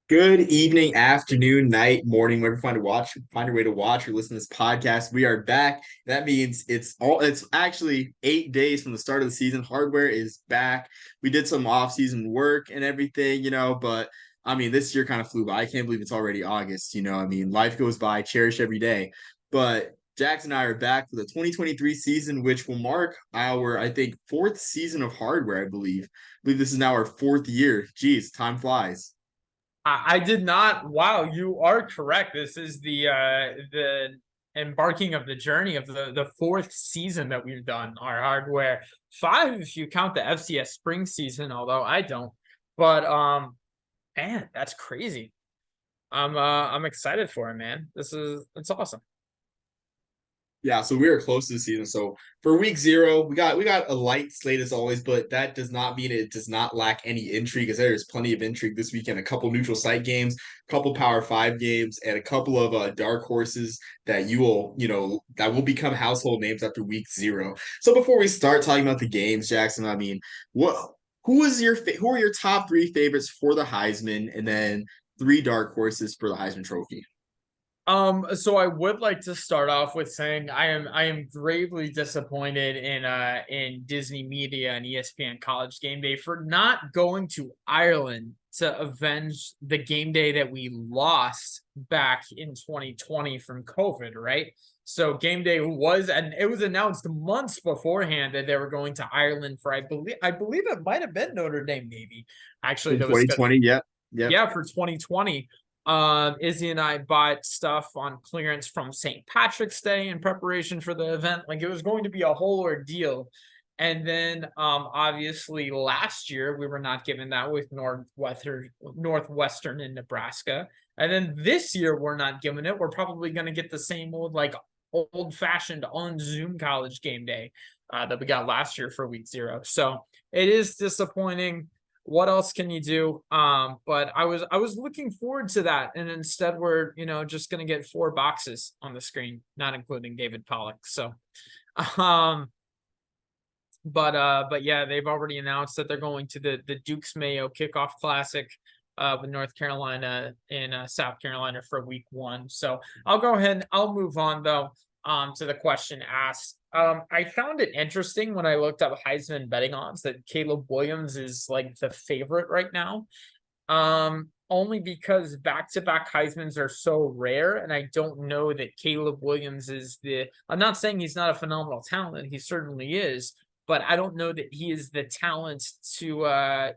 Good evening, afternoon, night, morning, wherever you find a way to watch or listen to this podcast. We are back. That means it's actually 8 days from the start of the season. Hardware is back. We did some off-season work and everything, but I mean, this year kind of flew by. I can't believe it's already August, I mean, life goes by, cherish every day. But Jax and I are back for the 2023 season, which will mark our, I think, fourth season of hardware, I believe. I believe this is now our fourth year. Geez, time flies. I did not. Wow, you are correct. This is the embarking of the journey of the fourth season that we've done our hardware. Five if you count the FCS spring season, although I don't. But man, that's crazy. I'm excited for it, man. It's awesome. Yeah, so we are close to the season. So for week zero, we got a light slate as always, but that does not mean it does not lack any intrigue, because there is plenty of intrigue this weekend. A couple neutral site games, a couple Power Five games, and a couple of dark horses that that will become household names after week zero. So before we start talking about the games, Jackson, I mean, what who are your top three favorites for the Heisman, and then three dark horses for the Heisman Trophy? So I would like to start off with saying I am gravely disappointed in Disney Media and ESPN College Game Day for not going to Ireland to avenge the game day that we lost back in 2020 from COVID, right? So game day was, and it was announced months beforehand that they were going to Ireland for I believe it might have been Notre Dame Navy actually In that was scheduled. 2020, yep. Yep. Yeah, for 2020. Izzy and I bought stuff on clearance from St. Patrick's Day in preparation for the event. Like it was going to be a whole ordeal. And then obviously last year we were not given that with Northwestern in Nebraska. And then this year we're not given it. We're probably going to get the same old fashioned on Zoom college game day that we got last year for week zero. So it is disappointing. What else can you do? But I was looking forward to that, and instead we're just gonna get four boxes on the screen, not including David Pollock. So, um, but yeah, they've already announced that they're going to the Duke's Mayo Kickoff Classic with North Carolina and South Carolina for week one. So I'll go ahead and I'll move on though to the question asked. I found it interesting when I looked up Heisman betting odds that Caleb Williams is like the favorite right now. Only because back-to-back Heismans are so rare, and I don't know that Caleb Williams is the. I'm not saying he's not a phenomenal talent; he certainly is, but I don't know that he is the talent to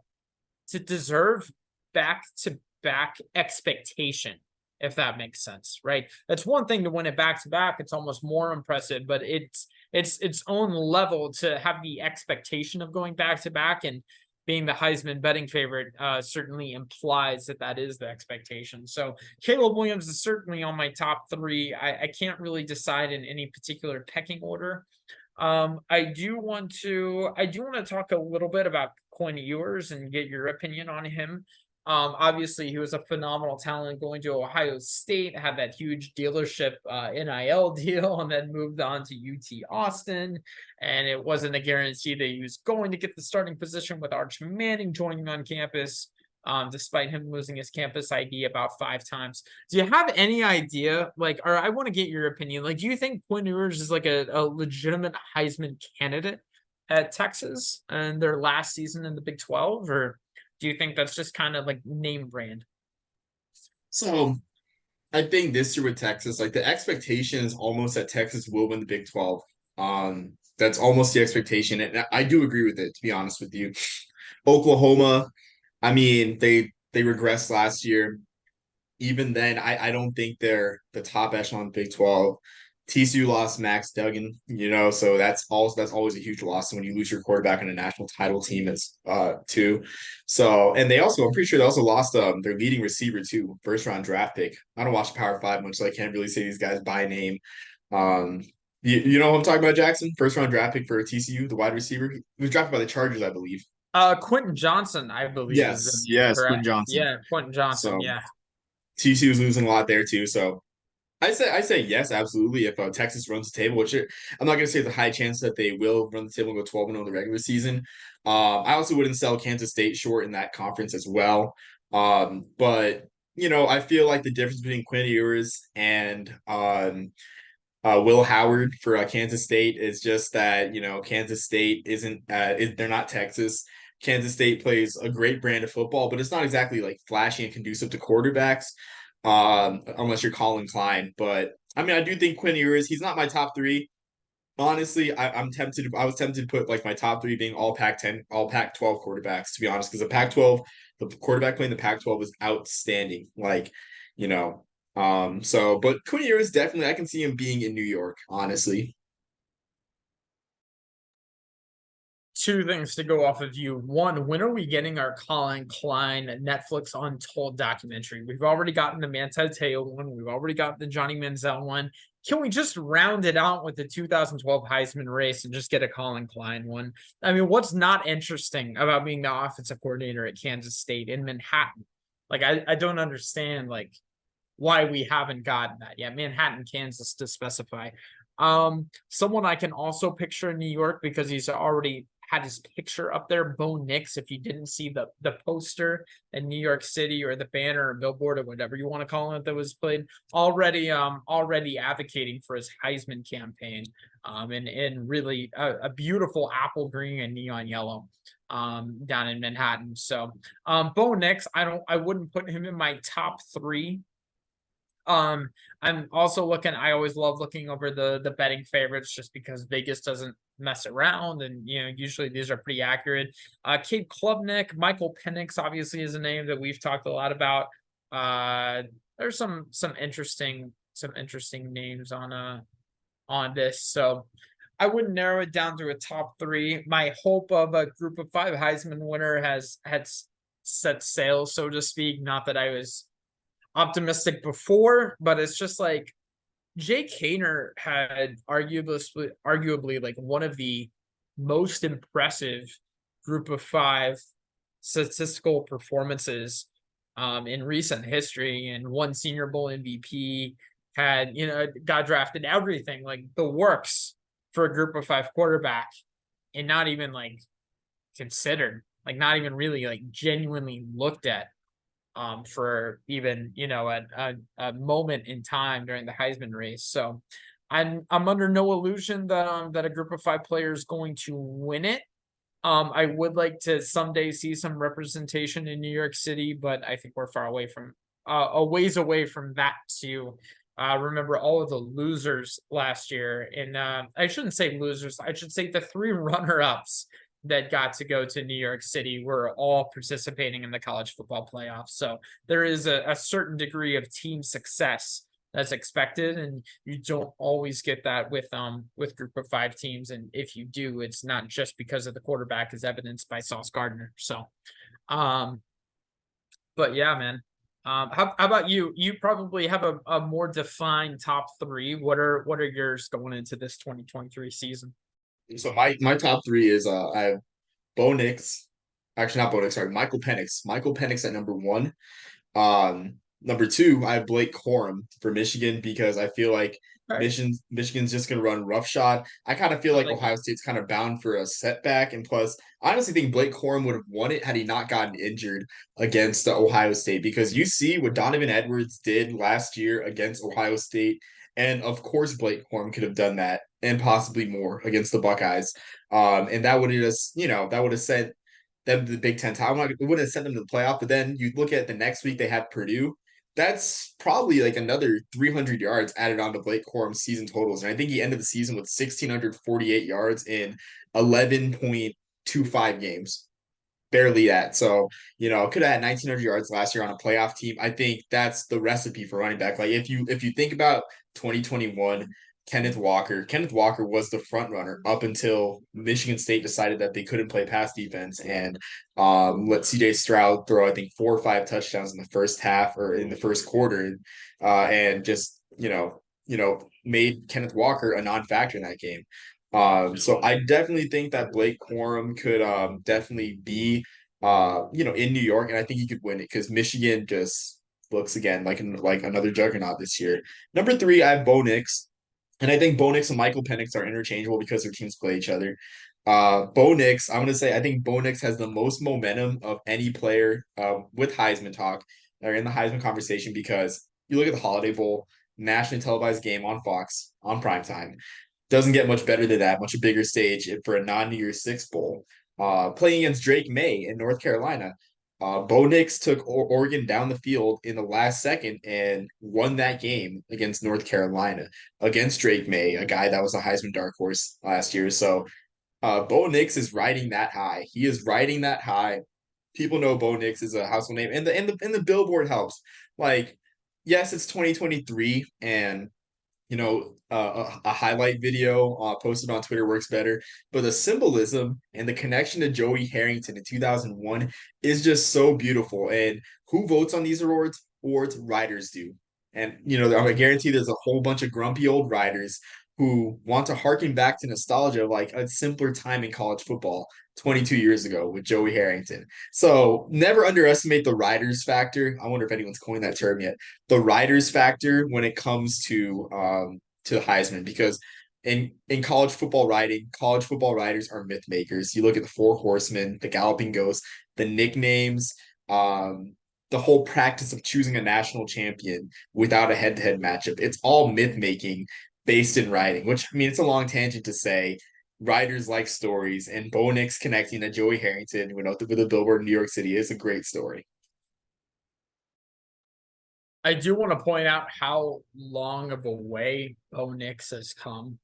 deserve back-to-back expectation, if that makes sense, right? That's one thing to win it back to back. It's almost more impressive, but it's its own level to have the expectation of going back to back, and being the Heisman betting favorite certainly implies that that is the expectation. So Caleb Williams is certainly on my top three. I can't really decide in any particular pecking order. I do want to talk a little bit about Quinn Ewers and get your opinion on him. Obviously, he was a phenomenal talent going to Ohio State, had that huge dealership NIL deal, and then moved on to UT Austin. And it wasn't a guarantee that he was going to get the starting position with Arch Manning joining on campus, despite him losing his campus ID about 5 times. Do you have any idea, like, or I want to get your opinion, like, do you think Quinn Ewers is like a legitimate Heisman candidate at Texas and their last season in the Big 12, or do you think that's just kind of like name brand? So I think this year with Texas, like the expectation is almost that Texas will win the Big 12. That's almost the expectation. And I do agree with it, to be honest with you. Oklahoma, I mean, they regressed last year. Even then, I don't think they're the top echelon of the Big 12. TCU lost Max Duggan, so that's always a huge loss when you lose your quarterback on a national title team as too. So, and I'm pretty sure they also lost their leading receiver too, first round draft pick. I don't watch the Power Five much, so I can't really say these guys by name. Um, you know what I'm talking about, Jackson? First round draft pick for TCU, the wide receiver. He was drafted by the Chargers, I believe. Quentin Johnson, I believe, is the Yes, name, yes, Quinn correct? Johnson. Yeah, Quentin Johnson. So Yeah. TCU is losing a lot there too. So I say yes, absolutely. If Texas runs the table, I'm not going to say there's a high chance that they will run the table and go 12-0 in the regular season. I also wouldn't sell Kansas State short in that conference as well. But I feel like the difference between Quinn Ewers and Will Howard for Kansas State is just that Kansas State isn't they're not Texas. Kansas State plays a great brand of football, but it's not exactly like flashy and conducive to quarterbacks, unless you're Colin Klein. But I mean, I do think Quinn Ewers. He's not my top three. Honestly, I'm tempted. I was tempted to put like my top three being all Pac-10, all Pac-12 quarterbacks. To be honest, because the Pac-12, the quarterback playing the Pac-12 was outstanding. Like, you know, but Quinn Ewers definitely, I can see him being in New York. Honestly, Two things to go off of you. One, when are we getting our Colin Klein Netflix Untold documentary? We've already gotten the Manti Te'o one. We've already got the Johnny Manziel one. Can we just round it out with the 2012 Heisman race and just get a Colin Klein one? I mean, what's not interesting about being the offensive coordinator at Kansas State in Manhattan? Like, I don't understand like why we haven't gotten that yet. Manhattan, Kansas to specify. Someone I can also picture in New York because he's already had his picture up there, Bo Nix. If you didn't see the poster in New York City or the banner or billboard or whatever you want to call it that was played, already advocating for his Heisman campaign, and really a beautiful apple green and neon yellow down in Manhattan. So Bo Nix, I wouldn't put him in my top three. I'm also looking. I always love looking over the betting favorites just because Vegas doesn't mess around, and usually these are pretty accurate. Cade Klubnik, Michael Penix, obviously is a name that we've talked a lot about. There's some interesting names on this, so I wouldn't narrow it down to a top three. My hope of a group of five Heisman winner had set sail, so to speak. Not that I was optimistic before, but it's just like Jake Haener had arguably like one of the most impressive group of five statistical performances in recent history, and won Senior Bowl MVP, had got drafted, everything like the works for a group of five quarterback, and not even like considered, like not even really like genuinely looked at for even a moment in time during the Heisman race. So I'm under no illusion that a group of five players is going to win it. I would like to someday see some representation in New York City, but I think we're far away from a ways away from that to remember all of the losers last year. And I shouldn't say losers, I should say the three runner-ups that got to go to New York City were all participating in the college football playoffs. So there is a certain degree of team success that's expected, and you don't always get that with group of five teams. And if you do, it's not just because of the quarterback, as evidenced by Sauce Gardner. So but yeah, man. How about you? You probably have a more defined top three. What are yours going into this 2023 season? so my top three is I have Bo Nix, actually not Bo Nix, sorry, Michael Penix. Michael Penix at number one. Number two, I have Blake Corum for Michigan because I feel like All right. Michigan's just gonna run roughshod. I kind of feel I like like Ohio State's kind of bound for a setback, and plus, I honestly think Blake Corum would have won it had he not gotten injured against Ohio State. Because you see what Donovan Edwards did last year against Ohio State, and of course Blake Corum could have done that and possibly more against the Buckeyes. And that would have just that would have sent them to the Big Ten title. It wouldn't have sent them to the playoff. But then you look at the next week they had Purdue. That's probably like another 300 yards added on to Blake Corum's season totals. And I think he ended the season with 1,648 yards in 11.25 games. Barely that. So, could have had 1,900 yards last year on a playoff team. I think that's the recipe for running back. Like if you think about 2021, Kenneth Walker was the front runner up until Michigan State decided that they couldn't play pass defense and let CJ Stroud throw, I think, 4 or 5 touchdowns in the first half or in the first quarter, and just made Kenneth Walker a non-factor in that game. So I definitely think that Blake Corum could definitely be in New York, and I think he could win it because Michigan just looks again like another juggernaut this year. Number three, I have Bo Nix. And I think Bo Nix and Michael Penix are interchangeable because their teams play each other. Bo Nix, I'm going to say I think Bo Nix has the most momentum of any player with Heisman talk are in the Heisman conversation because you look at the Holiday Bowl, nationally televised game on Fox on primetime. Doesn't get much better than that, much a bigger stage for a non-New Year's Six bowl. Playing against Drake May in North Carolina. Bo Nix took Oregon down the field in the last second and won that game against North Carolina against Drake May, a guy that was a Heisman dark horse last year. So Bo Nix is riding that high. He is riding that high. People know Bo Nix is a household name, and the billboard helps. Like, yes, it's 2023, and a highlight video posted on Twitter works better. But the symbolism and the connection to Joey Harrington in 2001 is just so beautiful. And who votes on these awards? Awards writers do. And, I guarantee there's a whole bunch of grumpy old writers who want to harken back to nostalgia of like a simpler time in college football 22 years ago with Joey Harrington. So never underestimate the writers factor. I wonder if anyone's coined that term yet. The writers factor when it comes to Heisman, because in college football writing, college football writers are myth makers. You look at the Four Horsemen, the Galloping Ghost, the nicknames, the whole practice of choosing a national champion without a head-to-head matchup. It's all myth making based in writing, which I mean, it's a long tangent to say writers like stories, and Bo Nix connecting to Joey Harrington, with a billboard in New York City is a great story. I do want to point out how long of a way Bo Nix has come.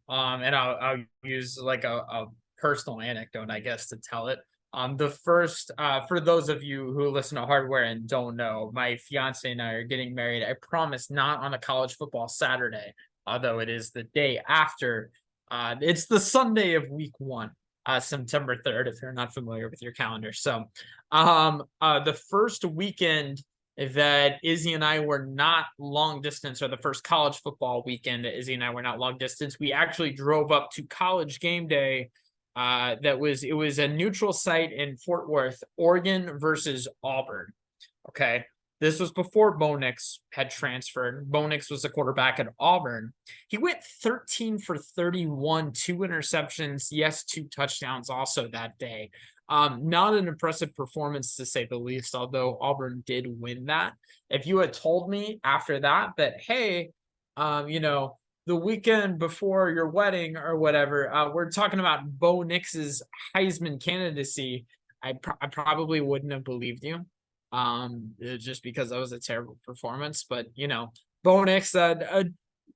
And I'll use like a personal anecdote, I guess, to tell it. The first, for those of you who listen to Hardware and don't know, my fiance and I are getting married. I promise not on a college football Saturday, although it is the day after. It's the Sunday of week 1, September 3rd, if you're not familiar with your calendar. So, the first weekend that Izzy and I were not long distance, or the first college football weekend that Izzy and I were not long distance, we actually drove up to College Game Day. It was a neutral site in Fort Worth, Oregon versus Auburn. Okay. This was before Bo Nix had transferred. Bo Nix was a quarterback at Auburn. He went 13 for 31, 2 interceptions, yes, 2 touchdowns also that day. Not an impressive performance to say the least, although Auburn did win that. If you had told me after that, hey, the weekend before your wedding or whatever, we're talking about Bo Nix's Heisman candidacy, I probably wouldn't have believed you, just because that was a terrible performance. But Bo Nix,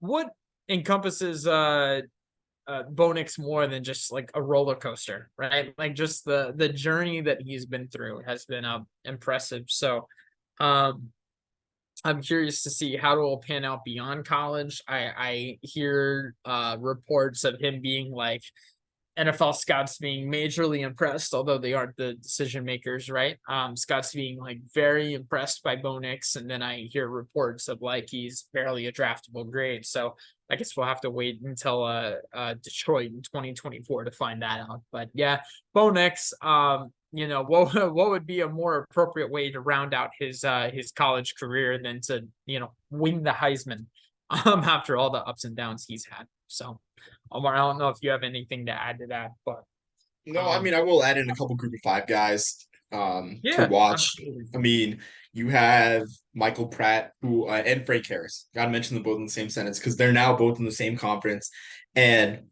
what encompasses Bo Nix more than just like a roller coaster, right? Like just the journey that he's been through has been impressive. So I'm curious to see how it will pan out beyond college. I hear reports of him being like NFL scouts being majorly impressed, although they aren't the decision makers, right? Scouts being like very impressed by Bo Nix, and then I hear reports of like he's barely a draftable grade. So I guess we'll have to wait until Detroit in 2024 to find that out. But yeah, Bo Nix, what would be a more appropriate way to round out his college career than to win the Heisman after all the ups and downs he's had. So Omar, I don't know if you have anything to add to that, but No, I mean, I will add in a couple group of 5 guys to yeah, watch. absolutely. I mean, you have Michael Pratt who and Frank Harris. Got to mention them both in the same sentence because they're now both in the same conference. And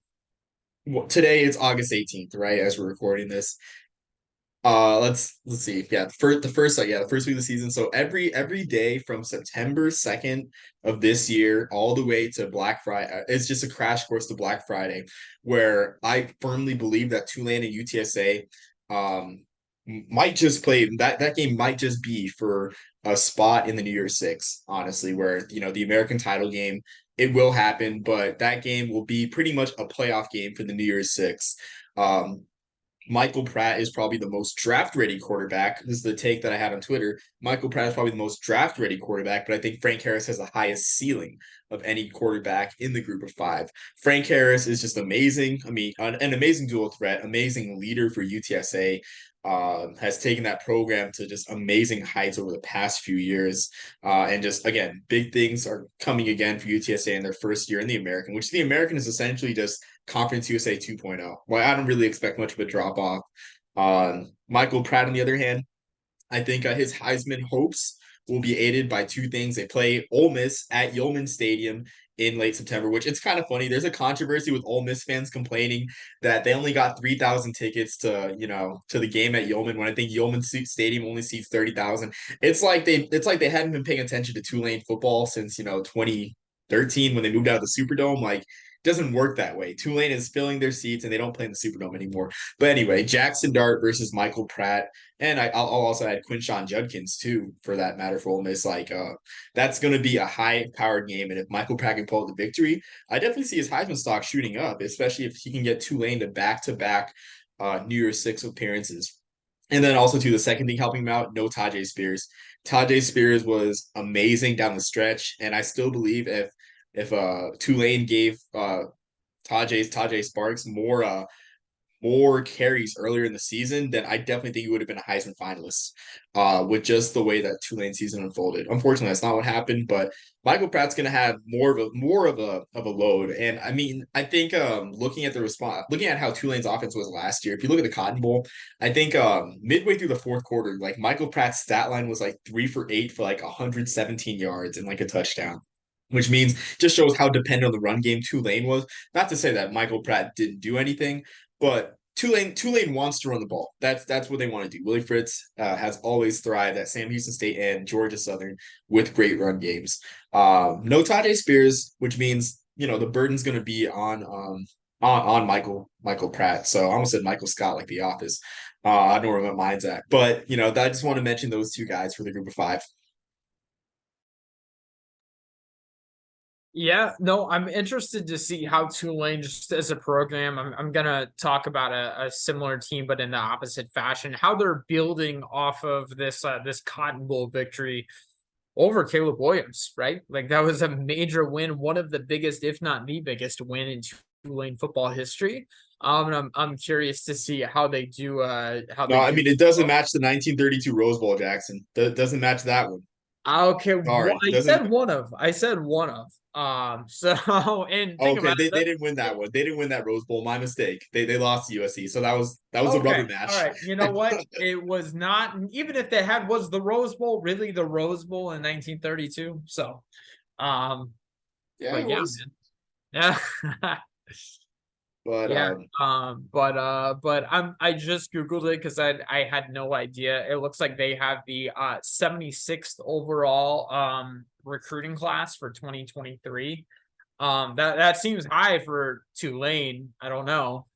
today is August 18th, right? As we're recording this. Let's see. Yeah, the first week of the season. So every day from September 2nd of this year all the way to Black Friday, it's just a crash course to Black Friday, where I firmly believe that Tulane and UTSA might just play that game might just be for a spot in the New Year's Six, honestly, where the American title game, it will happen, but that game will be pretty much a playoff game for the New Year's Six. Michael Pratt is probably the most draft ready quarterback. This is the take that I had on Twitter. Michael Pratt is probably the most draft ready quarterback, but I think Frank Harris has the highest ceiling of any quarterback in the group of 5. Frank Harris is just amazing. I mean, an amazing dual threat, amazing leader for UTSA. Has taken that program to just amazing heights over the past few years. And just, again, big things are coming again for UTSA in their first year in the American, which the American is essentially just Conference USA 2.0. Well, I don't really expect much of a drop off. Michael Pratt, on the other hand, I think his Heisman hopes will be aided by two things. They play Ole Miss at Yeoman Stadium in late September, which it's kind of funny. There's a controversy with Ole Miss fans complaining that they only got 3,000 tickets to, to the game at Yeoman, when I think Yeoman Stadium only seats 30,000. It's like they hadn't been paying attention to Tulane football since, 2013 when they moved out of the Superdome. Like, doesn't work that way. Tulane is filling their seats and they don't play in the Superdome anymore. But anyway, Jackson Dart versus Michael Pratt. And I'll also add Quinshon Judkins too, for that matter, for Ole Miss. Like, that's going to be a high-powered game, and if Michael Pratt can pull out the victory, I definitely see his Heisman stock shooting up, especially if he can get Tulane to back-to-back New Year's Six appearances. And then also, too, the second thing helping him out, no Tajay Spears. Tajay Spears was amazing down the stretch, and I still believe if Tulane gave Tajay Sparks more carries earlier in the season, then I definitely think he would have been a Heisman finalist with just the way that Tulane season unfolded. Unfortunately, that's not what happened, but Michael Pratt's going to have more of a load. And I mean, I think looking at how Tulane's offense was last year, if you look at the Cotton Bowl, I think midway through the fourth quarter, like Michael Pratt's stat line was like 3 for 8 for like 117 yards and like a touchdown, which means just shows how dependent on the run game Tulane was. Not to say that Michael Pratt didn't do anything, but Tulane wants to run the ball. That's what they want to do. Willie Fritz has always thrived at Sam Houston State and Georgia Southern with great run games. No Tajay Spears, which means the burden's going to be on Michael Pratt. So I almost said Michael Scott, like The Office. I don't know where my mind's at, but I just want to mention those two guys for the group of five. Yeah, no, I'm interested to see how Tulane, just as a program, I'm gonna talk about a similar team, but in the opposite fashion, how they're building off of this Cotton Bowl victory over Caleb Williams, right? Like, that was a major win, one of the biggest, if not the biggest win in Tulane football history. And I'm curious to see how they do. No, I mean, it doesn't match the 1932 Rose Bowl, Jackson. Doesn't match that one. Okay, Sorry, I doesn't. said one of. I said one of. So and think Okay, about it. they didn't win that one. They didn't win that Rose Bowl. My mistake. They lost to USC. So that was a rubber Okay, all match. right. You know what? It was not. Even if they had, was the Rose Bowl really the Rose Bowl in 1932? So, Yeah, but it yeah, was. man. Yeah. But Yeah, but I just Googled it because I had no idea. It looks like they have the 76th overall recruiting class for 2023. That seems high for Tulane. I don't know.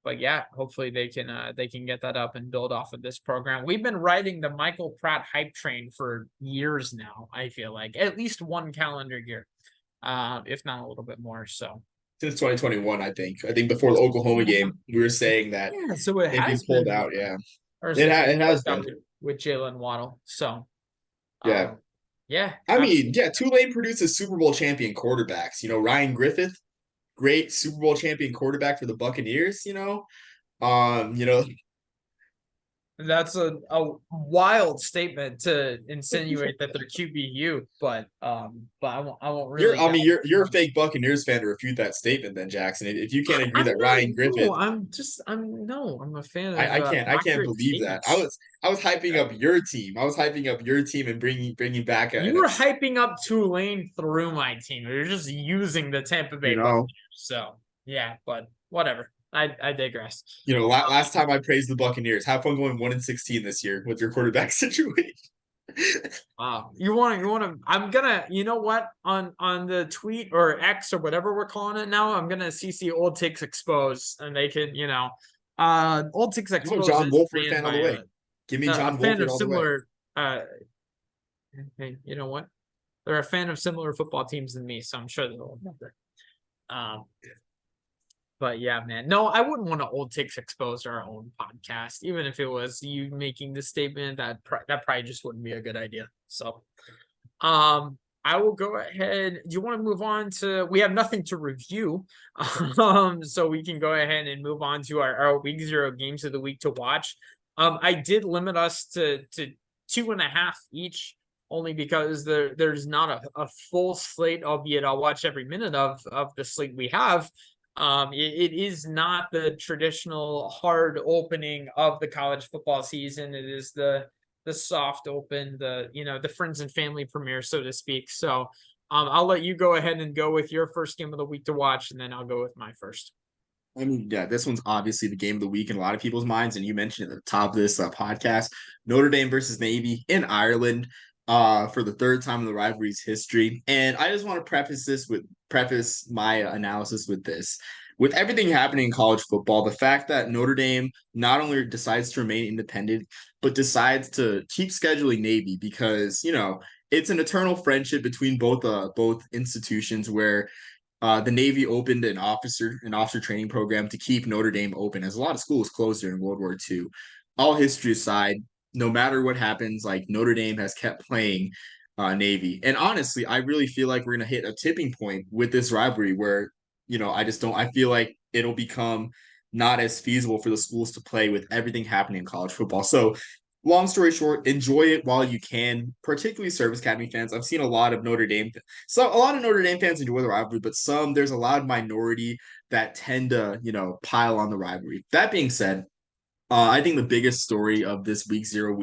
But yeah, hopefully they can get that up and build off of this program. We've been riding the Michael Pratt hype train for years now, I feel like. At least one calendar year. If not a little bit more. So since 2021, I think. I think before the Oklahoma game, we were saying that yeah, so it if he has pulled been, out, yeah, or since we it has been. with Jalen Waddle. So Yeah. yeah, I mean, absolutely. yeah, Tulane produces Super Bowl champion quarterbacks. Ryan Griffith, great Super Bowl champion quarterback for the Buccaneers. Um, you know, That's a wild statement to insinuate that they're QBU, but I won't You're really I doubt mean it you're too a much. fake Buccaneers fan to refute that statement then, Jackson. If you can't agree I'm that not. Ryan Griffith, No, I'm a fan of I can't accurate believe that. statements. I was hyping up your team. I was hyping up your team and bringing back You were hyping up Tulane through my team. You're just using the Tampa you Bay Buccaneers. know So yeah, but whatever. I digress. last time I praised the Buccaneers. Have fun going 1-16 this year with your quarterback situation. Wow. You want to I'm gonna, you know what, on the tweet or X or whatever we're calling it now, I'm gonna CC Old Ticks Expose, and they can, Old Ticks Expose John is Wolford ran fan all by the way. Give me a John fan Wolford of all the way. similar hey, you know what? They're a fan of similar football teams than me, so I'm sure they'll remember. Um But yeah, man. No, I wouldn't want to Old Ticks Expose our own podcast, even if it was you making the statement. That probably just wouldn't be a good idea. So, I will go ahead. Do you want to move on to? We have nothing to review, so we can go ahead and move on to our week 0 games of the week to watch. I did limit us to 2.5 each, only because there's not a full slate, albeit I'll watch every minute of the slate we have. It is not the traditional hard opening of the college football season. It is the the soft open, the friends and family premiere, so to speak. So I'll let you go ahead and go with your first game of the week to watch, and then I'll go with my first. I mean, yeah, this one's obviously the game of the week in a lot of people's minds, and you mentioned at the top of this podcast, Notre Dame versus Navy in Ireland, for the third time in the rivalry's history. And I just want to preface my analysis with this. With everything happening in college football, the fact that Notre Dame not only decides to remain independent, but decides to keep scheduling Navy because, it's an eternal friendship between both institutions where the Navy opened an officer training program to keep Notre Dame open, as a lot of schools closed during World War II. All history aside, no matter what happens, like Notre Dame has kept playing Navy, and honestly, I really feel like we're gonna hit a tipping point with this rivalry where I just don't. I feel like it'll become not as feasible for the schools to play with everything happening in college football. So long story short, enjoy it while you can, particularly Service Academy fans. I've seen a lot of Notre Dame. So a lot of Notre Dame fans enjoy the rivalry, but there's a lot of minority that tend to, pile on the rivalry. That being said, I think the biggest story of this week zero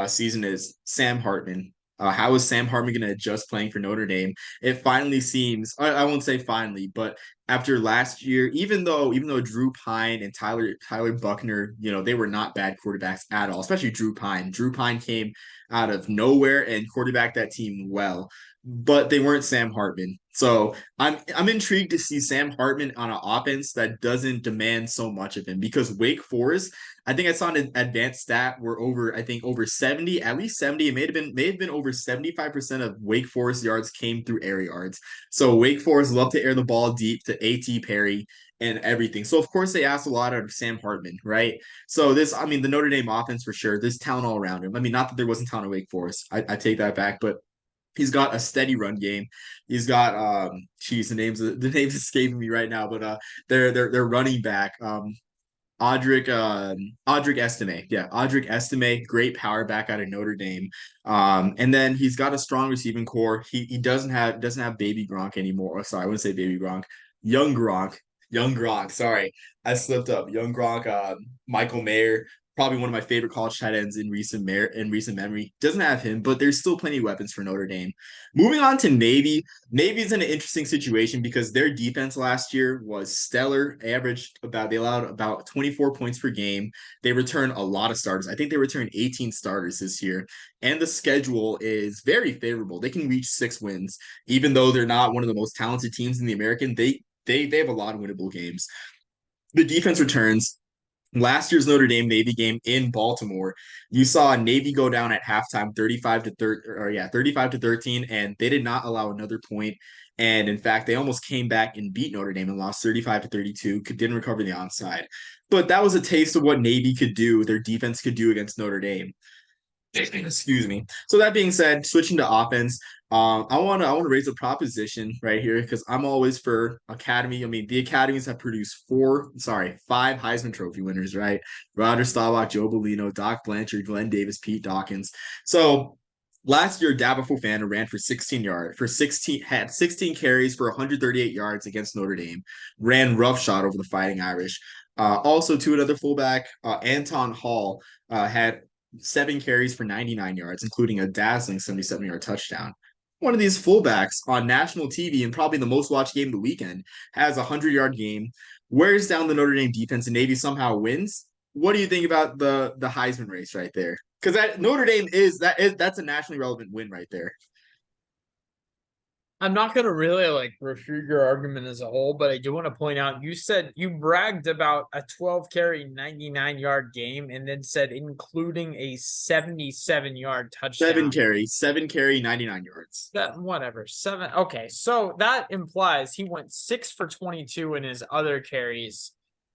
season is Sam Hartman. How is Sam Hartman going to adjust playing for Notre Dame? It finally seems, I won't say finally, but after last year, even though Drew Pine and Tyler Buckner, they were not bad quarterbacks at all, especially Drew Pine. Drew Pine came out of nowhere and quarterbacked that team well, but they weren't Sam Hartman. So I'm intrigued to see Sam Hartman on an offense that doesn't demand so much of him because Wake Forest, I think I saw an advanced stat where over 70, at least 70, it may have been over 75% of Wake Forest yards came through air yards. So Wake Forest love to air the ball deep to A.T. Perry and everything. So of course they asked a lot out of Sam Hartman, right? So the Notre Dame offense for sure, there's talent all around him. I mean, not that there wasn't talent at Wake Forest. I take that back, but he's got a steady run game. He's got the name's escaping me right now, but their running back, Audric Estime. Yeah, Audric Estime, great power back out of Notre Dame. And then he's got a strong receiving core. He doesn't have baby Gronk anymore. Oh, sorry, I wouldn't say baby Gronk. Young Gronk. Young Gronk. Sorry, I slipped up. Young Gronk, Michael Mayer, probably one of my favorite college tight ends in recent memory. Doesn't have him, but there's still plenty of weapons for Notre Dame. Moving on to Navy. Navy's in an interesting situation because their defense last year was stellar. They allowed about 24 points per game. They returned a lot of starters. I think they returned 18 starters this year. And the schedule is very favorable. They can reach 6 wins, even though they're not one of the most talented teams in the American. They have a lot of winnable games. The defense returns. Last year's Notre Dame Navy game in Baltimore, you saw Navy go down at halftime 35 to 13, and they did not allow another point. And in fact, they almost came back and beat Notre Dame and lost 35 to 32, didn't recover the onside. But that was a taste of what Navy could do, their defense could do against Notre Dame. Excuse me. So that being said, switching to offense, I want to raise a proposition right here because I'm always for academy. I mean, the academies have produced five Heisman Trophy winners, right? Roger Staubach, Joe Bellino, Doc Blanchard, Glenn Davis, Pete Dawkins. So last year, Dabo Fofana ran for 16 yards for 16 had 16 carries for 138 yards against Notre Dame. Ran roughshod over the Fighting Irish. Also, to another fullback, Anton Hall had 7 carries for 99 yards, including a dazzling 77-yard touchdown. One of these fullbacks on national TV and probably the most watched game of the weekend has a 100-yard game, wears down the Notre Dame defense, and Navy somehow wins. What do you think about the Heisman race right there? Because that Notre Dame that's a nationally relevant win right there. I'm not gonna really like refute your argument as a whole, but I do want to point out you said you bragged about a 12 carry 99-yard game and then said including a 77-yard touchdown. 7 carry, 99 yards. That whatever. Seven. Okay, so that implies he went 6 for 22 in his other carries,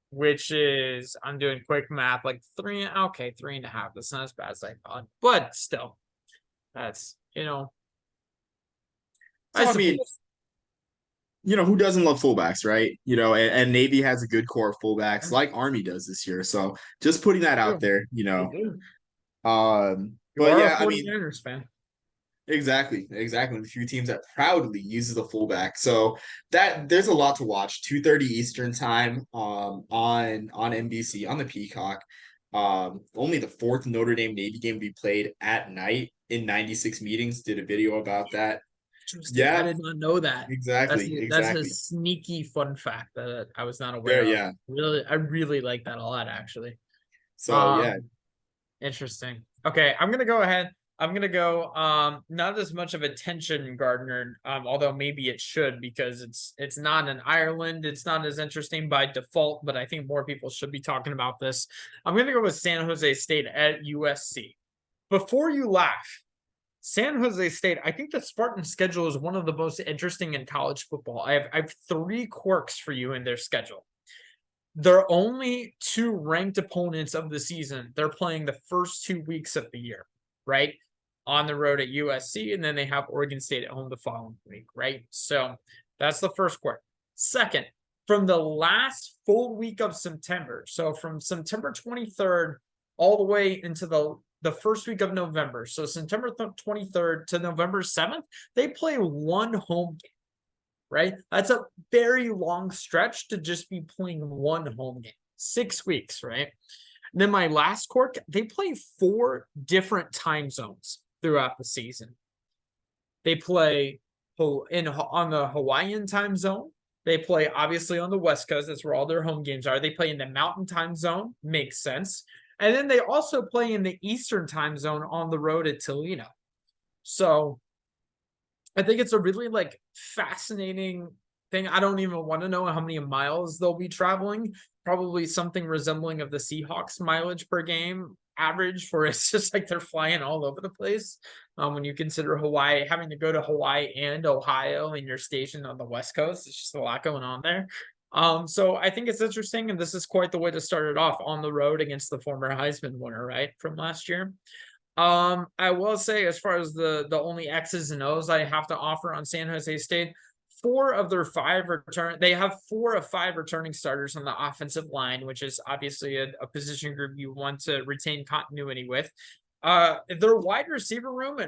which is I'm doing quick math, like 3.5. That's not as bad as I thought, but still, that's So, I mean, who doesn't love fullbacks, right? And Navy has a good core of fullbacks like Army does this year. So just putting that out there. You But are a yeah, I mean, 49ers fan. exactly. A few teams that proudly uses the fullback. So that there's a lot to watch. 2:30 Eastern time on NBC on the Peacock. Only the fourth Notre Dame Navy game we played at night in 96 meetings. Did a video about that. Interesting. I Yeah, did not know that. exactly, That's a exactly. sneaky fun fact that I was not There, aware of. yeah. Really, I really like that a lot, actually. So yeah, Um, Interesting. Okay, I'm gonna go ahead. I'm gonna go not as much of attention Gardner, although maybe it should because it's not in Ireland. It's not as interesting by default, but I think more people should be talking about this. I'm gonna go with San Jose State at USC. Before you laugh, San Jose State, I think the Spartan schedule is one of the most interesting in college football. I have three quirks for you in their schedule. They're only two ranked opponents of the season. They're playing the first 2 weeks of the year, right? On the road at USC, and then they have Oregon State at home the following week, right? So that's the first quirk. Second, from the last full week of September, so from September 23rd all the way into the first week of November, so September 23rd to November 7th, they play one home game, right? That's a very long stretch to just be playing one home game. 6 weeks, right? And then my last quirk, they play 4 different time zones throughout the season. They play on the Hawaiian time zone. They play obviously on the West Coast. That's where all their home games are. They play in the Mountain time zone. Makes sense. And then they also play in the Eastern time zone on the road at Toledo. So I think it's a really like fascinating thing. I don't even want to know how many miles they'll be traveling. Probably something resembling of the Seahawks mileage per game average, where it's just like they're flying all over the place. When you consider Hawaii, having to go to Hawaii and Ohio, and you're stationed on the West Coast, it's just a lot going on there. So I think it's interesting, and this is quite the way to start it off on the road against the former Heisman winner, right, from last year. I will say, as far as the only X's and O's I have to offer on San Jose State, they have 4 of 5 returning starters on the offensive line, which is obviously a position group you want to retain continuity with. Their wide receiver room,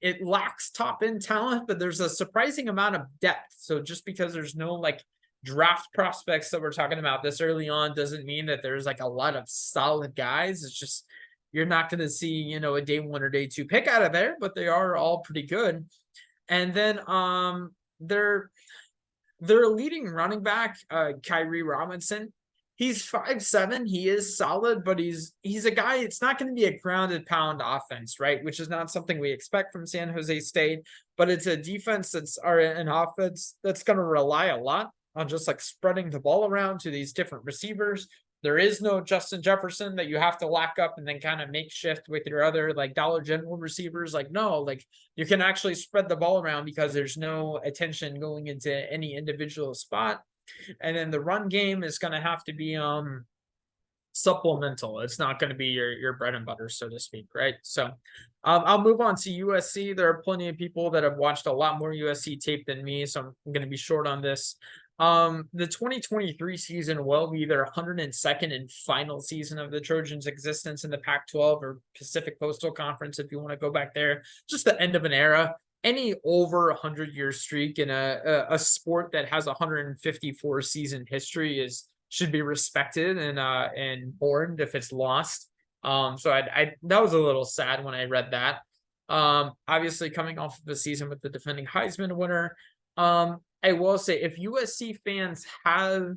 it lacks top end talent, but there's a surprising amount of depth. So just because there's no like draft prospects that we're talking about this early on doesn't mean that there's like a lot of solid guys. It's just you're not going to see, a day 1 or day 2 pick out of there, but they are all pretty good. And then their leading running back, Kyrie Robinson, he's 5'7". He is solid, but he's a guy. It's not going to be a grounded pound offense, right? Which is not something we expect from San Jose State, but it's a defense or an offense that's going to rely a lot on just like spreading the ball around to these different receivers. There is no Justin Jefferson that you have to lock up and then kind of make shift with your other like Dollar General receivers. Like, no, like you can actually spread the ball around because there's no attention going into any individual spot. And then the run game is going to have to be supplemental. It's not going to be your bread and butter, so to speak, right? So I'll move on to USC. There are plenty of people that have watched a lot more USC tape than me, so I'm going to be short on this. The 2023 season will be their 102nd and final season of the Trojans' existence in the Pac-12 or Pacific Coastal Conference, if you want to go back there. Just the end of an era. Any over 100-year streak in a sport that has 154 season history should be respected and mourned if it's lost. So I that was a little sad when I read that. Obviously coming off of the season with the defending Heisman winner. I will say, if USC fans have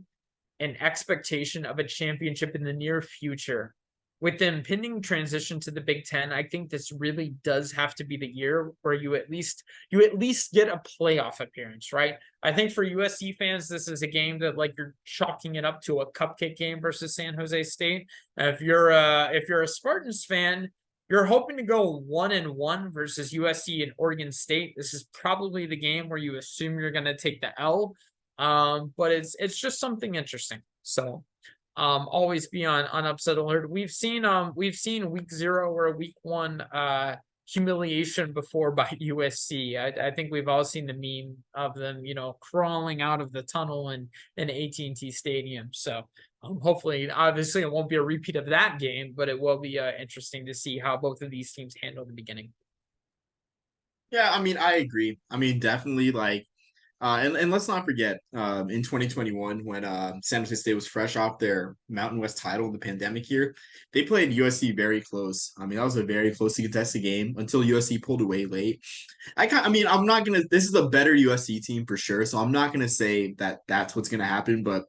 an expectation of a championship in the near future, with the impending transition to the Big Ten, I think this really does have to be the year where you at least get a playoff appearance, right? I think for USC fans, this is a game that like you're chalking it up to a cupcake game versus San Jose State. If you're a Spartans fan, you're hoping to go 1-1 versus USC and Oregon State. This is probably the game where you assume you're going to take the L. But it's just something interesting. So always be on upset alert. We've seen week 0 or week 1 humiliation before by USC. I think we've all seen the meme of them, crawling out of the tunnel in AT&T Stadium. So hopefully, obviously, it won't be a repeat of that game, but it will be interesting to see how both of these teams handle the beginning. yeah. I mean, I agree. I mean, definitely like And let's not forget, in 2021, when San Jose State was fresh off their Mountain West title in the pandemic year, they played USC very close. I mean, that was a very closely contested game until USC pulled away late. I mean, I'm not gonna. This is a better USC team for sure, so I'm not gonna say that that's what's gonna happen. But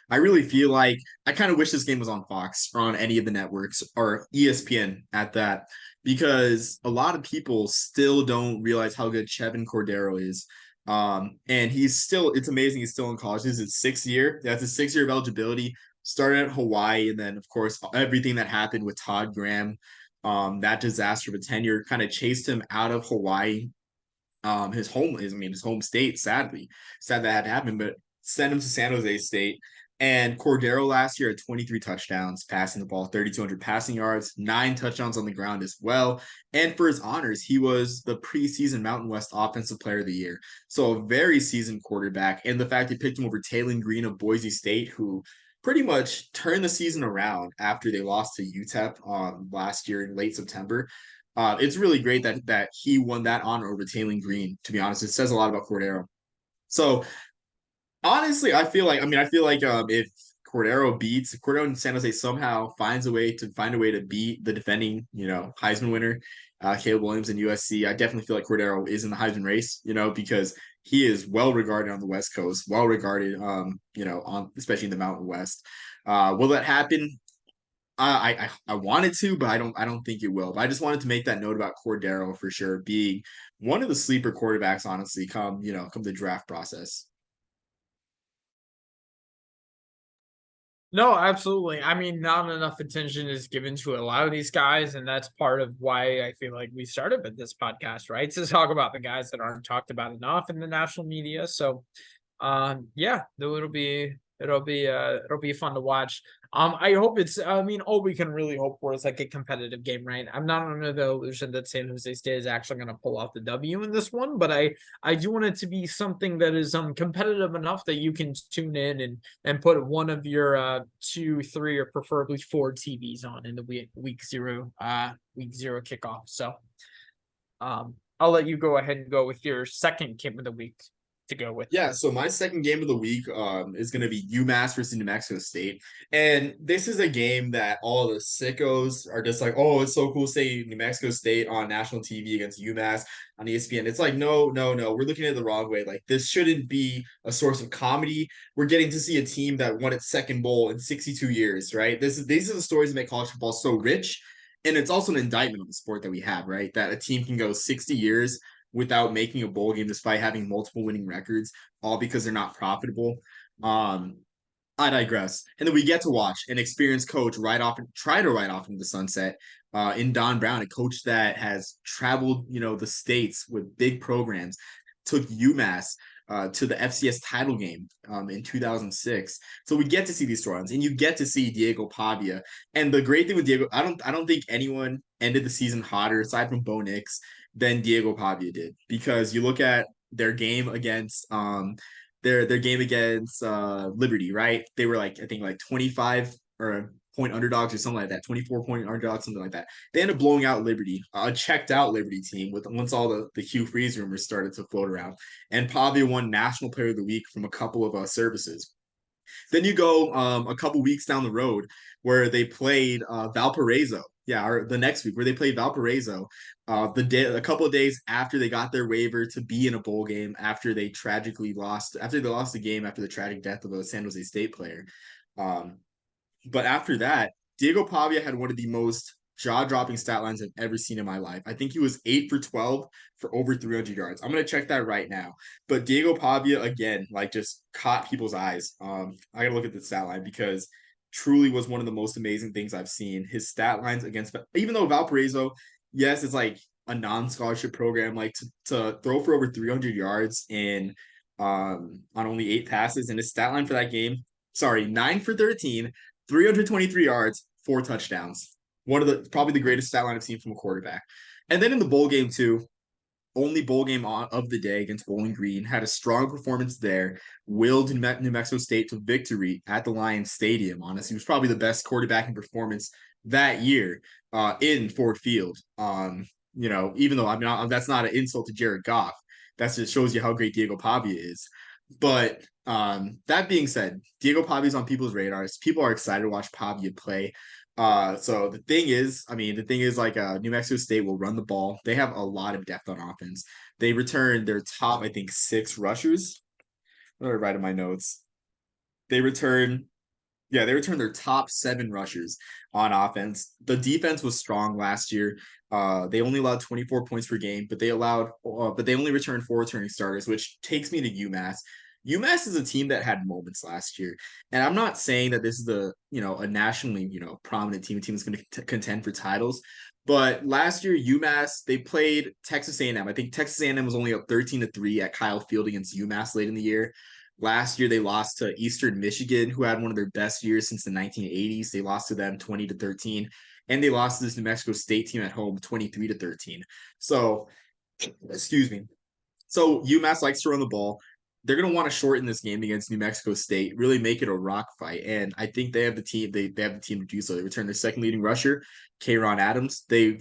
I really feel like I kind of wish this game was on Fox or on any of the networks or ESPN at that, because a lot of people still don't realize how good Chevin Cordero is. And it's amazing he's still in college. This is his 6th year. That's a 6 year of eligibility. Started at Hawaii, and then of course everything that happened with Todd Graham, that disaster of a tenure kind of chased him out of Hawaii, his home state. Sad that had happened, but sent him to San Jose State. And Cordero last year had 23 touchdowns, passing the ball, 3,200 passing yards, 9 touchdowns on the ground as well. And for his honors, he was the preseason Mountain West Offensive Player of the Year. So a very seasoned quarterback. And the fact they picked him over Taylon Green of Boise State, who pretty much turned the season around after they lost to UTEP last year in late September. It's really great that he won that honor over Taylon Green. To be honest, it says a lot about Cordero. So honestly, I feel like if Cordero and San Jose somehow finds a way to beat the defending, Heisman winner, Caleb Williams in USC, I definitely feel like Cordero is in the Heisman race, because he is well regarded on the West Coast, well regarded, on especially in the Mountain West. Will that happen? I wanted to, but I don't think it will. But I just wanted to make that note about Cordero for sure being one of the sleeper quarterbacks, honestly, come the draft process. No, absolutely. I mean, not enough attention is given to a lot of these guys, and that's part of why I feel like we started with this podcast, right? To talk about the guys that aren't talked about enough in the national media. So yeah, though it'll be fun to watch. I hope I mean, all we can really hope for is like a competitive game, right? I'm not under the illusion that San Jose State is actually going to pull off the W in this one, but I do want it to be something that is competitive enough that you can tune in and put one of your 2, 3, or preferably 4 TVs on in the week 0 kickoff. So I'll let you go ahead and go with your second game of the week to go with. Yeah, so my second game of the week is going to be UMass versus New Mexico State. And this is a game that all the sickos are just like, oh, it's so cool to say New Mexico State on national TV against UMass on ESPN. It's like, no, no, no, we're looking at it the wrong way. Like, this shouldn't be a source of comedy. We're getting to see a team that won its second bowl in 62 years, right? These are the stories that make college football so rich. And it's also an indictment of the sport that we have, right? That a team can go 60 years without making a bowl game despite having multiple winning records, all because they're not profitable. Um, I digress. And then we get to watch an experienced coach try to ride off into the sunset in Don Brown, a coach that has traveled, the states with big programs, took UMass to the FCS title game in 2006. So we get to see these storylines, and you get to see Diego Pavia. And the great thing with Diego, I don't think anyone ended the season hotter aside from Bo Nix than Diego Pavia did, because you look at their game against their game against Liberty, right? They were like, I think like 25 or point underdogs or something like that, 24-point underdogs, something like that. They ended up blowing out Liberty, a checked out Liberty team with once all the Hugh Freeze rumors started to float around. And Pavia won National Player of the Week from a couple of services. Then you go a couple weeks down the road where they played Valparaiso. Yeah, or the next week where they played Valparaiso, a couple of days after they got their waiver to be in a bowl game after they lost the game after the tragic death of a San Jose State player. But after that, Diego Pavia had one of the most jaw-dropping stat lines I've ever seen in my life. I think he was 8 for 12 for over 300 yards. I'm gonna check that right now. But Diego Pavia again, like, just caught people's eyes. I gotta look at the stat line because truly was one of the most amazing things I've seen. His stat lines against, even though Valparaiso, yes, it's like a non-scholarship program, like to throw for over 300 yards in on only 8 passes, and his stat line for that game, sorry, 9 for 13, 323 yards, 4 touchdowns. One of the probably the greatest stat line I've seen from a quarterback. And then in the bowl game too, only bowl game of the day against Bowling Green, had a strong performance there, willed New Mexico State to victory at the Lions Stadium. Honestly, he was probably the best quarterbacking performance that year in Ford Field. Even though that's not an insult to Jared Goff, That just shows you how great Diego Pavia is. But that being said, Diego Pavia is on people's radars. People are excited to watch Pavia play. So the thing is like New Mexico State will run the ball. They have a lot of depth on offense. They return their top, I think, 6 rushers. What did I write in my notes? They return they returned their top 7 rushers on offense. The defense was strong last year. They only allowed 24 points per game, but they only returned 4 returning starters, which takes me to UMass. UMass is a team that had moments last year, and I'm not saying that this is a nationally prominent team that's going to contend for titles. But last year, UMass they played Texas A&M. I think Texas A&M was only up 13-3 at Kyle Field against UMass late in the year. Last year, they lost to Eastern Michigan, who had one of their best years since the 1980s. They lost to them 20-13, and they lost to this New Mexico State team at home 23-13. So, excuse me. So UMass likes to run the ball. They're going to want to shorten this game against New Mexico State, really make it a rock fight, and I think they have the team. They have the team to do so. They return their second leading rusher, Kayron Adams. They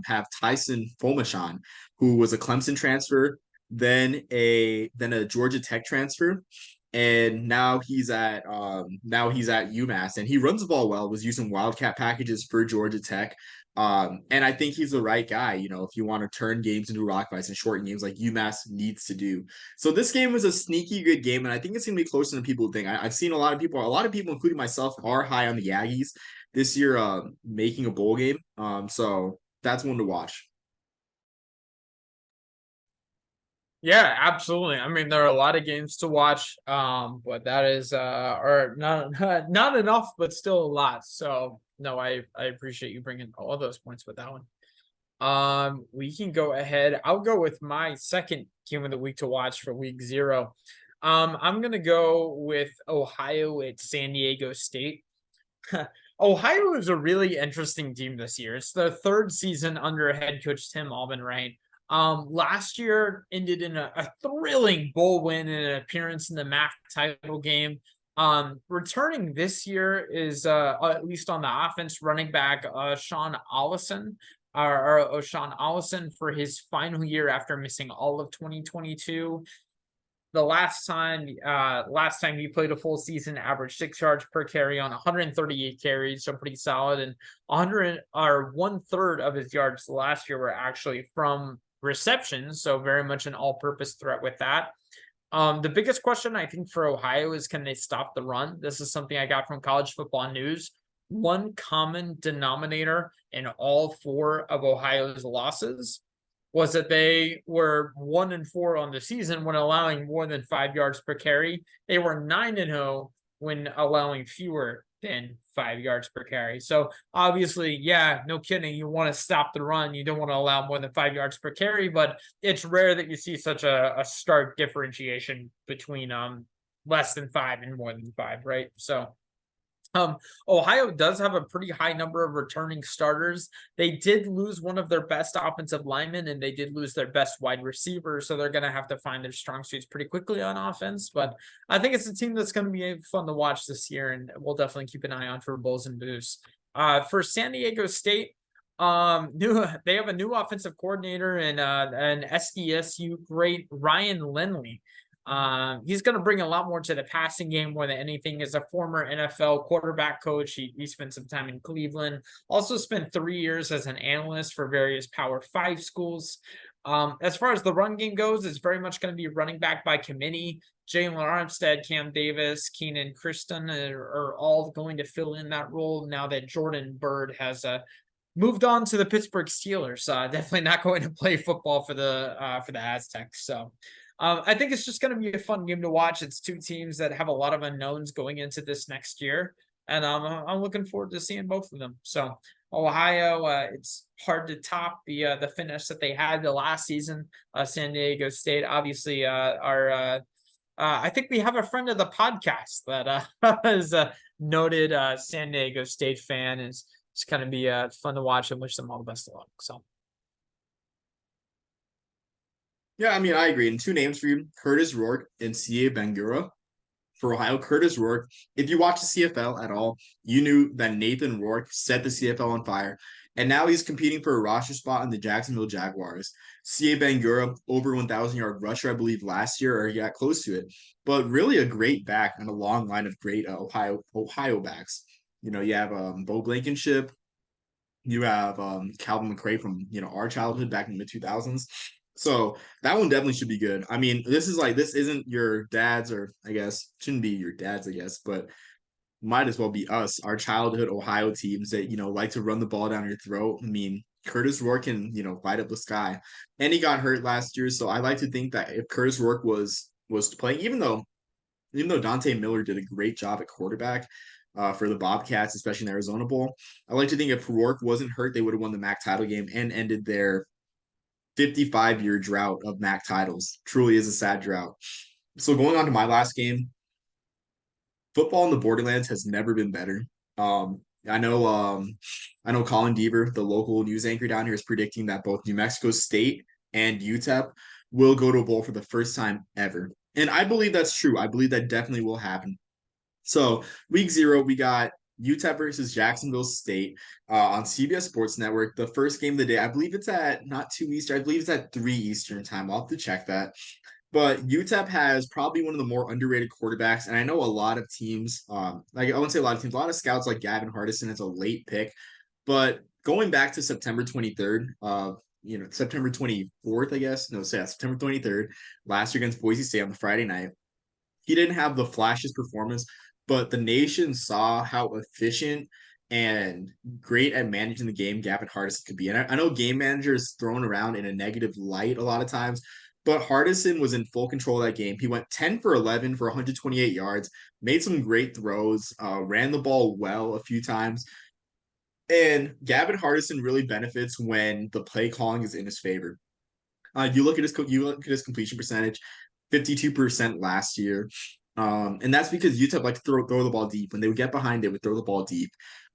have Tyson Fulmashon, who was a Clemson transfer, then a Georgia Tech transfer, and now he's at UMass, and he runs the ball well. Was using Wildcat packages for Georgia Tech. And I think he's the right guy, if you want to turn games into rock fights and shorten games like UMass needs to do. So this game was a sneaky good game, and I think it's going to be closer than people think. I've seen a lot of people, including myself, are high on the Aggies this year, making a bowl game. So that's one to watch. Yeah, absolutely. I mean, there are a lot of games to watch, but that is or not not enough, but still a lot. So no, I appreciate you bringing all of those points with that one. We can go ahead. I'll go with my second game of the week to watch for week 0. I'm gonna go with Ohio at San Diego State. Ohio is a really interesting team this year. It's the third season under head coach Tim Alvin. Last year ended in a thrilling bowl win and an appearance in the MAC title game. Returning this year is at least on the offense, running back Sean Allison for his final year after missing all of 2022. The last time he played a full season, averaged 6 yards per carry on 138 carries, so pretty solid. And 1/3 of his yards last year were actually from receptions, so very much an all-purpose threat with that. The biggest question I think for Ohio is, can they stop the run? This is something I got from College Football News. One common denominator in all 4 of Ohio's losses was that they were 1-4 on the season when allowing more than 5 yards per carry. They were 9-0 when allowing fewer than 5 yards per carry. So obviously, yeah, no kidding. You want to stop the run. You don't want to allow more than 5 yards per carry, but it's rare that you see such a stark differentiation between less than 5 and more than 5, right? So Ohio does have a pretty high number of returning starters. They did lose one of their best offensive linemen, and they did lose their best wide receiver, so they're going to have to find their strong suits pretty quickly on offense. But I think it's a team that's going to be fun to watch this year, and we'll definitely keep an eye on for Bulls and Boosts. For San Diego State, they have a new offensive coordinator and an SDSU great, Ryan Lindley. He's going to bring a lot more to the passing game more than anything. As a former NFL quarterback coach, he spent some time in Cleveland. Also spent 3 years as an analyst for various Power 5 schools. As far as the run game goes, it's very much going to be running back by committee. Jalen Armstead, Cam Davis, Keenan Kristen are all going to fill in that role now that Jordan Byrd has moved on to the Pittsburgh Steelers. Definitely not going to play football for the Aztecs. So I think it's just going to be a fun game to watch. It's 2 teams that have a lot of unknowns going into this next year, and I'm looking forward to seeing both of them. So Ohio, it's hard to top the finish that they had the last season. San Diego State, obviously, I think we have a friend of the podcast that is a noted San Diego State fan. It's going to be fun to watch and wish them all the best of luck. So. Yeah, I mean, I agree. And 2 names for you, Curtis Rourke and C.A. Bangura. For Ohio, Curtis Rourke, if you watch the CFL at all, you knew that Nathan Rourke set the CFL on fire. And now he's competing for a roster spot in the Jacksonville Jaguars. C.A. Bangura, over 1,000-yard rusher, I believe, last year, or he got close to it. But really a great back and a long line of great Ohio backs. You have Bo Blankenship. You have Calvin McRae from our childhood back in the mid 2000s. So that one definitely should be good. I mean, this isn't your dad's, or I guess shouldn't be your dad's, I guess, but might as well be us, our childhood Ohio teams that like to run the ball down your throat. I mean, Curtis Rourke can light up the sky, and he got hurt last year. So I like to think that if Curtis Rourke was playing, even though Dante Miller did a great job at quarterback for the Bobcats, especially in the Arizona Bowl, I like to think if Rourke wasn't hurt, they would have won the MAC title game and ended their 55-year drought of MAC titles. Truly is a sad drought. So going on to my last game, football in the Borderlands has never been better. Um, I know I know Colin Deaver, the local news anchor down here, is predicting that both New Mexico State and UTEP will go to a bowl for the first time ever. And I believe that's true. I believe that definitely will happen. So week 0, we got UTEP versus Jacksonville State on CBS Sports Network. The first game of the day, I believe it's at not 2 Eastern, I believe it's at 3 Eastern time. I'll have to check that. But UTEP has probably one of the more underrated quarterbacks, and I know a lot of teams, like I wouldn't say a lot of teams, a lot of scouts like Gavin Hardison is a late pick. But going back to September 23rd, September 24th, I guess. No, yeah, September 23rd, last year against Boise State on the Friday night. He didn't have the flashiest performance, but the nation saw how efficient and great at managing the game Gavin Hardison could be. And I know game manager is thrown around in a negative light a lot of times, but Hardison was in full control of that game. He went 10 for 11 for 128 yards, made some great throws, ran the ball well a few times. And Gavin Hardison really benefits when the play calling is in his favor. You look at his completion percentage, 52% last year. And that's because UTEP like to throw the ball deep. When they would get behind, they would throw the ball deep.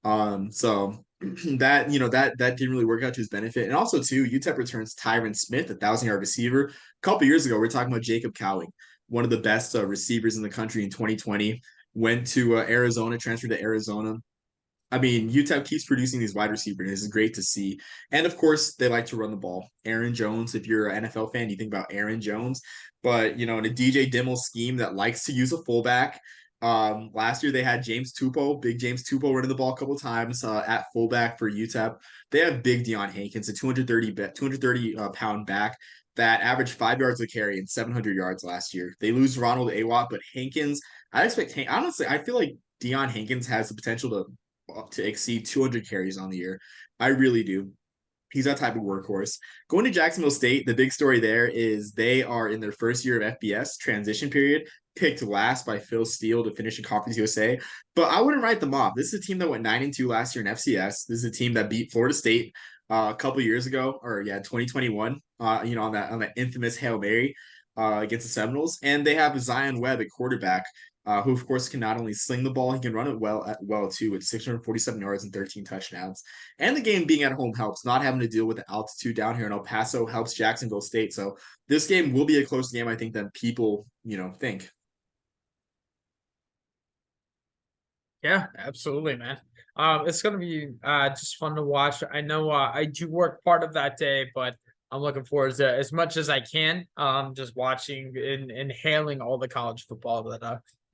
So that didn't really work out to his benefit. And also too, UTEP returns Tyron Smith, 1,000-yard receiver. A couple years ago, we are talking about Jacob Cowing, one of the best receivers in the country in 2020. Went to Arizona, transferred to Arizona. I mean, UTEP keeps producing these wide receivers. This is great to see. And of course, they like to run the ball. Aaron Jones, if you're an NFL fan, you think about Aaron Jones. But, in a DJ Dimmel scheme that likes to use a fullback, last year they had Big James Tupou running the ball a couple times at fullback for UTEP. They have Big Deion Hankins, a 230 pound back that averaged 5 yards a carry and 700 yards last year. They lose Ronald Awatt, but Hankins, honestly, I feel like Deion Hankins has the potential to exceed 200 carries on the year. I really do. He's that type of workhorse. Going to Jacksonville State, the big story there is they are in their first year of FBS transition period, picked last by Phil Steele to finish in Conference USA. But I wouldn't write them off. This is a team that went 9-2 last year in FCS. This is a team that beat Florida State a couple years ago, 2021. On that infamous Hail Mary against the Seminoles, and they have Zion Webb at quarterback, who of course can not only sling the ball, he can run it well too, with 647 yards and 13 touchdowns. And the game being at home helps. Not having to deal with the altitude down here in El Paso helps Jacksonville State. So this game will be a close game, I think, than people think. Yeah, absolutely, man. It's gonna be just fun to watch. I know I do work part of that day, but I'm looking forward to as much as I can. Just watching and inhaling all the college football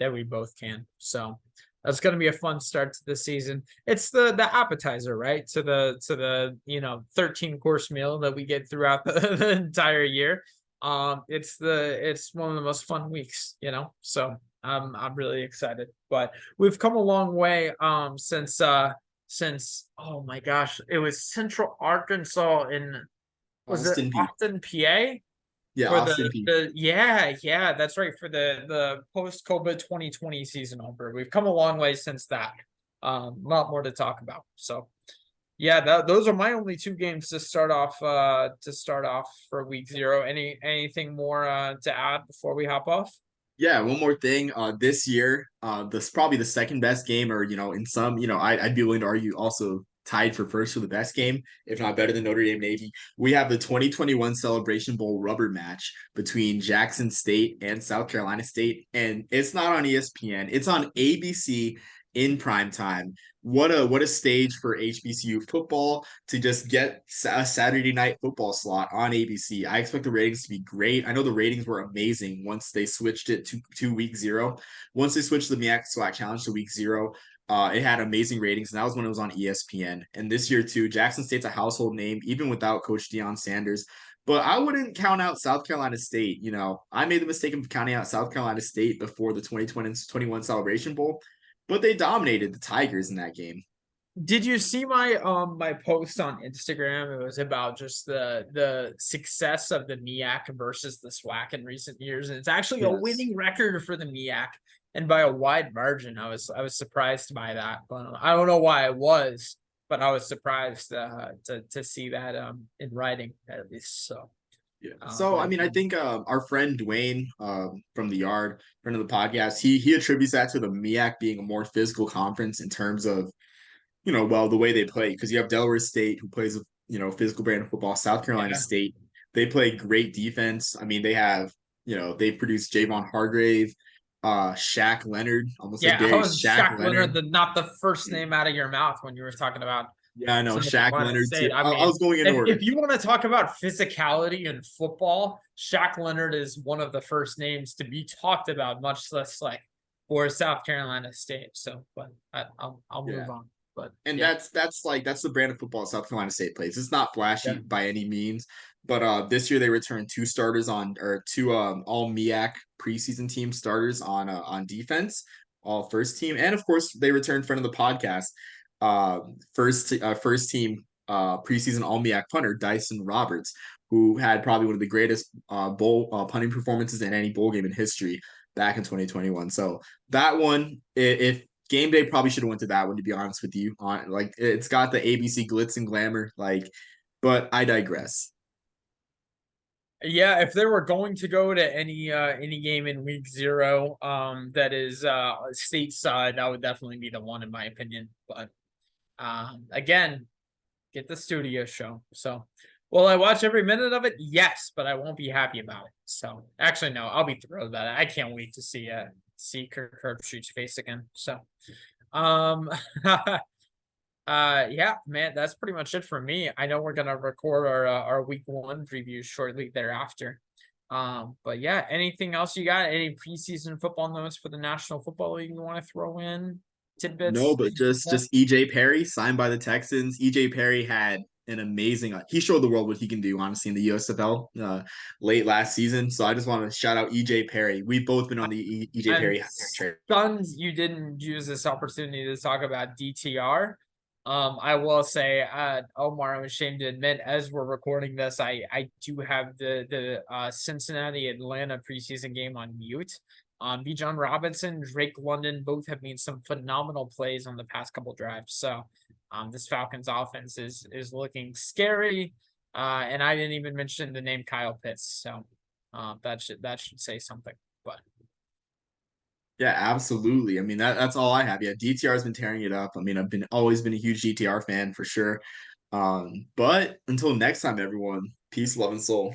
that we both can. So that's gonna be a fun start to the season. It's the appetizer, right? To the 13 course meal that we get throughout the entire year. It's one of the most fun weeks, So I'm really excited. But we've come a long way since oh my gosh, it was Central Arkansas in was it Austin P. Austin, PA? Yeah, For Austin P. yeah, that's right. For the post-COVID 2020 season over. We've come a long way since that. A lot more to talk about. So yeah, those are my only 2 games to start off for week 0. Anything more to add before we hop off? Yeah, one more thing. This year, this probably the second best game, or in some, I'd be willing to argue also tied for first for the best game, if not better than Notre Dame Navy. We have the 2021 Celebration Bowl rubber match between Jackson State and South Carolina State, and it's not on ESPN. It's on ABC in prime time. What a stage for HBCU football to just get a Saturday night football slot on ABC. I expect the ratings to be great. I know the ratings were amazing once they switched it to week 0. Once they switched the MEAC SWAC Challenge to week 0, it had amazing ratings, and that was when it was on ESPN. And this year too, Jackson State's a household name, even without Coach Deion Sanders. But I wouldn't count out South Carolina State. You know, I made the mistake of counting out South Carolina State before the 2021 Celebration Bowl, but they dominated the Tigers in that game. Did you see my post on Instagram? It was about just the success of the MEAC versus the SWAC in recent years, and it's actually a Yes. winning record for the MEAC, and by a wide margin. I was surprised by that, but I don't know why I was, but I was surprised to see that in writing at least. So Yeah. So I mean, I think our friend Dwayne from the Yard, friend of the podcast, he attributes that to the MEAC being a more physical conference in terms of, well, the way they play, because you have Delaware State who plays physical brand of football. South Carolina yeah, State, they play great defense. I mean, they have they've produced Javon Hargrave, Shaq Leonard, almost said yeah. I Darius was Shaq shocked Leonard. Leonard, the not the first name out of your mouth when you were talking about Yeah, I know South Shaq Carolina Leonard too. State. I I mean, was going in if order. you want to talk about physicality in football, Shaq Leonard is one of the first names to be talked about, much less like for South Carolina State. So, but I'll Yeah. move on. But And yeah, that's the brand of football South Carolina State plays. It's not yeah, flashy by any means, but this year they returned two all MEAC preseason team starters on defense, all first team, and of course they returned friend of the podcast, first team preseason all MEAC punter Dyson Roberts, who had probably one of the greatest bowl punting performances in any bowl game in history back in 2021. So that one, if game day probably should have went to that one, to be honest with you. On like it's got the ABC glitz and glamour, but I digress. yeah. If they were going to go to any game in week 0, that is stateside, that would definitely be the one in my opinion. But again, get the studio show. So, will I watch every minute of it? Yes, but I won't be happy about it. So, actually, no, I'll be thrilled about it. I can't wait to see Kirk Herbstreit's face again. So, um, yeah, man, that's pretty much it for me. I know we're gonna record our week 1 preview shortly thereafter. But yeah, anything else you got? Any preseason football notes for the National Football League you want to throw in? No, Tidbits? but just EJ Perry signed by the Texans. EJ Perry had an amazing. He showed the world what he can do, honestly, in the USFL late last season. So I just want to shout out EJ Perry. We've both been on the EJ I'm Perry train. stunned you didn't use this opportunity to talk about DTR. I will say, Omar, I'm ashamed to admit, as we're recording this, I do have the Cincinnati Atlanta preseason game on mute. Bijan Robinson, Drake London, both have made some phenomenal plays on the past couple drives. So, this Falcons offense is looking scary. And I didn't even mention the name Kyle Pitts. So, that should say something. But Yeah, absolutely. I mean, that's all I have. Yeah, DTR has been tearing it up. I mean, I've been always been a huge DTR fan for sure. But until next time, everyone, peace, love, and soul.